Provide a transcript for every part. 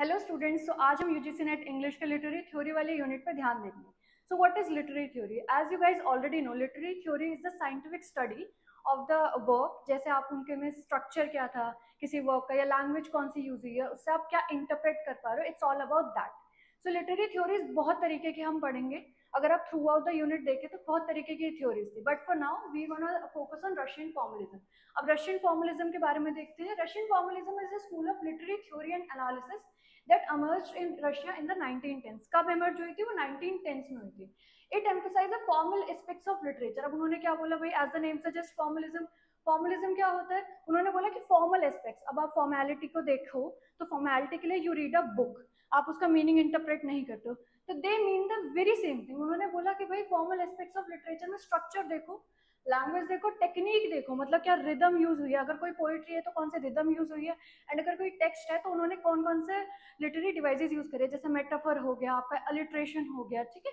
Hello students, तो आज हम यूजीसी नेट इंग्लिश के लिटरेरी थ्योरी वाले यूनिट पर ध्यान देंगे। So what is literary theory? As you guys already know, literary theory is the scientific study of the work. जैसे आप उनके में स्ट्रक्चर क्या था किसी वर्क का, या लैंग्वेज कौन सी यूज हुई है, उससे आप क्या इंटरप्रेट कर पा रहे हो। It's all about that. So literary theories बहुत तरीके की हम पढ़ेंगे। अगर आप थ्रू आउट द यूनिट देखें तो बहुत तरीके की थ्योरीज थी, but for now we gonna focus on Russian formalism. अब रशियन फॉर्मलिज्म के बारे में देखते हैं। Russian formalism is a school of literary theory and analysis that emerged in Russia in the 1910s। कब emerge हुई थी? वो 1910s में हुई थी। It emphasized the formal aspects of literature। अब उन्होंने क्या बोला भाई, as the name suggests formalism। Formalism क्या होता है? उन्होंने बोला कि फॉर्मल एस्पेक्ट्स। अब आप फॉर्मेलिटी को देखो तो फॉर्मेलिटी के लिए यू रीड अ बुक, आप उसका मीनिंग इंटरप्रेट नहीं करते हो, तो they mean the very same thing. उन्होंने बोला कि भाई फॉर्मल एस्पेक्ट्स ऑफ लिटरेचर में स्ट्रक्चर देखो, लैंग्वेज देखो, टेक्निक देखो, मतलब क्या रिदम यूज हुई है, अगर कोई पोइट्री है तो कौन से रिदम यूज हुई है, एंड अगर कोई टेक्स्ट है तो उन्होंने कौन कौन से लिटरेरी डिवाइसेस यूज करे, जैसे मेटाफर हो गया, आपका अलिट्रेशन हो गया, ठीक है।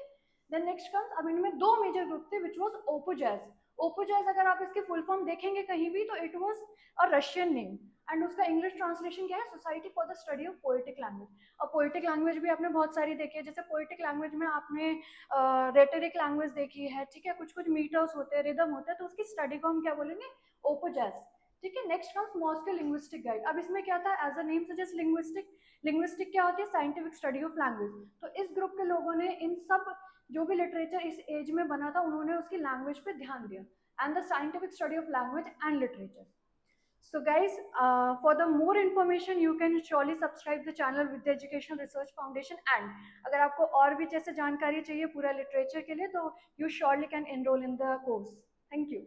देन नेक्स्ट कम्स, अब इनमें दो मेजर ग्रुप थे, विच वाज ओपोजैज। ओपोजैज अगर आप इसकी फुल फॉर्म देखेंगे कहीं भी तो it was a Russian name, and उसका इंग्लिश ट्रांसलेशन क्या है? Society for the study of poetic language. और पोएटिक लैंग्वेज भी आपने बहुत सारी देखी है, जैसे पोएटिक लैंग्वेज में आपने रेटरिक लैंग्वेज देखी है, ठीक है, कुछ कुछ मीटर्स होते हैं, रिदम होता है, तो उसकी स्टडी को हम क्या बोलेंगे? ओपोजैज, ठीक है। Next comes Moscow linguistic guide. अब इसमें क्या था? As a name suggest linguistic. Linguistic क्या होती है? Scientific study of language. तो इस ग्रुप के लोगों ने इन सब जो भी लिटरेचर इस एज में बना था, उन्होंने उसकी लैंग्वेज पे ध्यान दिया, and the scientific study of language and literature. So guys, for the more information you can surely subscribe the channel Vidya Educational Research Foundation, and अगर आपको और भी जैसे जानकारी चाहिए पूरा लिटरेचर के लिए तो you surely can enroll in the course. Thank you.